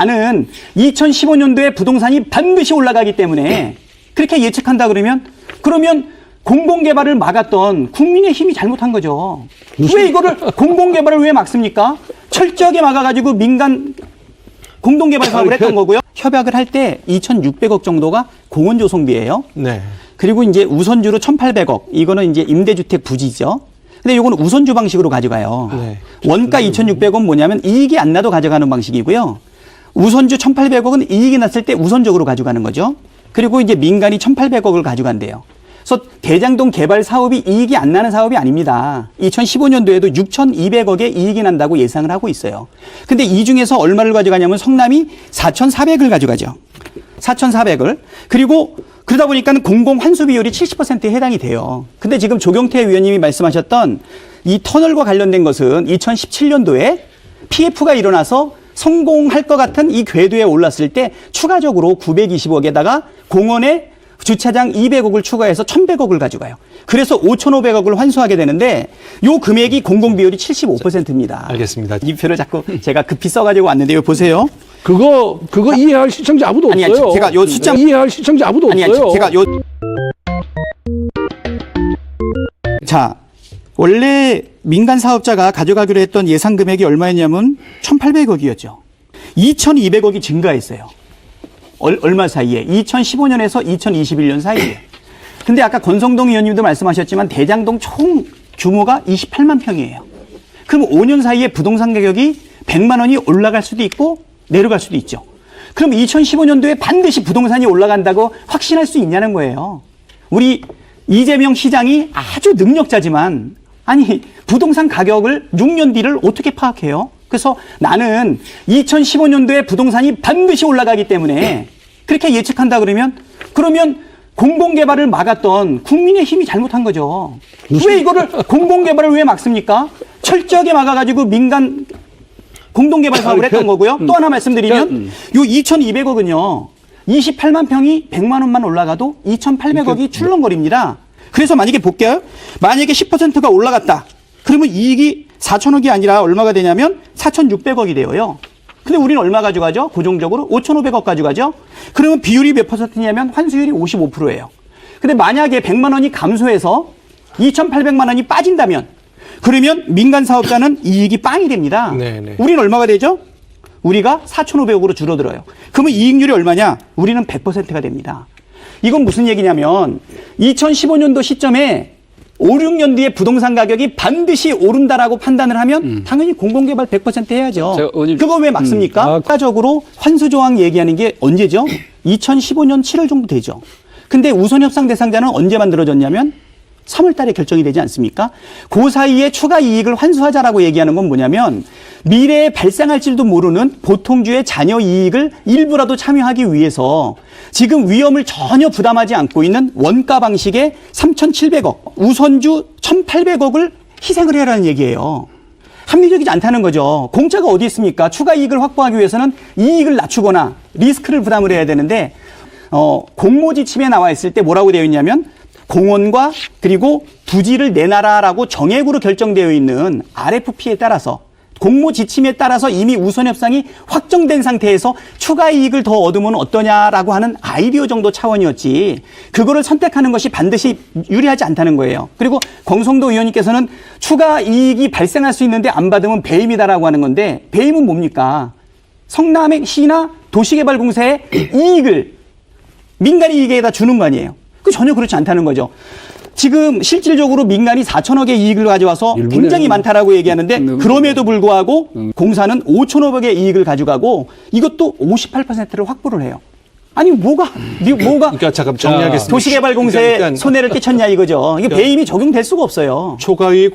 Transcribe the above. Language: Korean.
나는 2015년도에 부동산이 반드시 올라가기 때문에 그렇게 예측한다 그러면 공공개발을 막았던 국민의힘이 잘못한 거죠. 왜 이거를 공공개발을 왜 막습니까? 철저하게 막아가지고 민간 공동개발 사업을 했던 거고요. 협약을 할 때 2,600억 정도가 공원조성비예요. 네. 그리고 이제 우선주로 1,800억. 이거는 이제 임대주택 부지죠. 근데 이거는 우선주 방식으로 가져가요. 네. 원가 2,600억 뭐냐면 이익이 안 나도 가져가는 방식이고요. 우선주 1,800억은 이익이 났을 때 우선적으로 가져가는 거죠. 그리고 이제 민간이 1,800억을 가져간대요. 그래서 대장동 개발 사업이 이익이 안 나는 사업이 아닙니다. 2015년도에도 6,200억의 이익이 난다고 예상을 하고 있어요. 근데 이 중에서 얼마를 가져가냐면 성남이 4,400을 가져가죠. 4,400을. 그리고 그러다 보니까 공공 환수 비율이 70%에 해당이 돼요. 근데 지금 조경태 위원님이 말씀하셨던 이 터널과 관련된 것은 2017년도에 PF가 일어나서 성공할 것 같은 이 궤도에 올랐을 때 추가적으로 920억에다가 공원에 주차장 200억을 추가해서 1,100억을 가져가요. 그래서 5,500억을 환수하게 되는데 요 금액이 공공비율이 75%입니다. 알겠습니다. 이 표를 자꾸 제가 급히 써가지고 왔는데요. 보세요. 그거 이해할 시청자 아무도 아니, 없어요. 제가 요 숫자 이해할 시청자 아무도 없어요. 제가 요 자, 원래 민간 사업자가 가져가기로 했던 예상 금액이 얼마였냐면 1,800억이었죠. 2,200억이 증가했어요. 얼마 사이에? 2015년에서 2021년 사이에. 근데 아까 권성동 의원님도 말씀하셨지만 대장동 총 규모가 28만 평이에요. 그럼 5년 사이에 부동산 가격이 100만 원이 올라갈 수도 있고 내려갈 수도 있죠. 그럼 2015년도에 반드시 부동산이 올라간다고 확신할 수 있냐는 거예요. 우리 이재명 시장이 아주 능력자지만 아니 부동산 가격을 6년 뒤를 어떻게 파악해요? 그래서 나는 2015년도에 부동산이 반드시 올라가기 때문에 그렇게 예측한다 그러면 공공개발을 막았던 국민의힘이 잘못한 거죠. 왜 이거를 공공개발을 왜 막습니까? 철저하게 막아가지고 민간 공동개발 사업을 했던 거고요. 또 하나 말씀드리면 요 2,200억은요. 28만 평이 100만 원만 올라가도 2,800억이 출렁거립니다. 그래서 만약에 볼게요. 만약에 10%가 올라갔다. 그러면 이익이 4,000억이 아니라 얼마가 되냐면 4,600억이 되어요. 근데 우리는 얼마 가져가죠? 고정적으로 5,500억 가져가죠? 그러면 비율이 몇 %냐면 환수율이 55%예요. 근데 만약에 100만 원이 감소해서 2,800만 원이 빠진다면 그러면 민간 사업자는 이익이 빵이 됩니다. 네네. 우리는 얼마가 되죠? 우리가 4,500억으로 줄어들어요. 그러면 이익률이 얼마냐? 우리는 100%가 됩니다. 이건 무슨 얘기냐면 2015년도 시점에 5, 6년 뒤에 부동산 가격이 반드시 오른다라고 판단을 하면 당연히 공공개발 100% 해야죠. 그거 왜 막습니까? 추가적으로 환수조항 얘기하는 게 언제죠? 2015년 7월 정도 되죠. 근데 우선협상 대상자는 언제 만들어졌냐면 3월 달에 결정이 되지 않습니까? 그 사이에 추가 이익을 환수하자라고 얘기하는 건 뭐냐면 미래에 발생할지도 모르는 보통주의 잔여 이익을 일부라도 참여하기 위해서 지금 위험을 전혀 부담하지 않고 있는 원가 방식의 3,700억, 우선주 1,800억을 희생을 해라는 얘기예요. 합리적이지 않다는 거죠. 공짜가 어디 있습니까? 추가 이익을 확보하기 위해서는 이익을 낮추거나 리스크를 부담을 해야 되는데 공모지침에 나와 있을 때 뭐라고 되어 있냐면 공원과 그리고 부지를 내놔라라고 정액으로 결정되어 있는 RFP에 따라서 공모 지침에 따라서 이미 우선 협상이 확정된 상태에서 추가 이익을 더 얻으면 어떠냐라고 하는 아이디어 정도 차원이었지 그거를 선택하는 것이 반드시 유리하지 않다는 거예요. 그리고 권성동 의원님께서는 추가 이익이 발생할 수 있는데 안 받으면 배임이다라고 하는 건데 배임은 뭡니까? 성남시나 도시개발공사의 이익을 민간 이익에다 주는 거 아니에요. 그 전혀 그렇지 않다는 거죠. 지금 실질적으로 민간이 4,000억의 이익을 가져와서 굉장히 많다라고 얘기하는데 그럼에도 불구하고 공사는 5,500억의 이익을 가져가고 이것도 58%를 확보를 해요. 아니 뭐가 그러니까 잠깐 정리하겠습니다. 도시개발공사에 손해를 끼쳤냐 이거죠. 이게 배임이 적용될 수가 없어요. 초과이익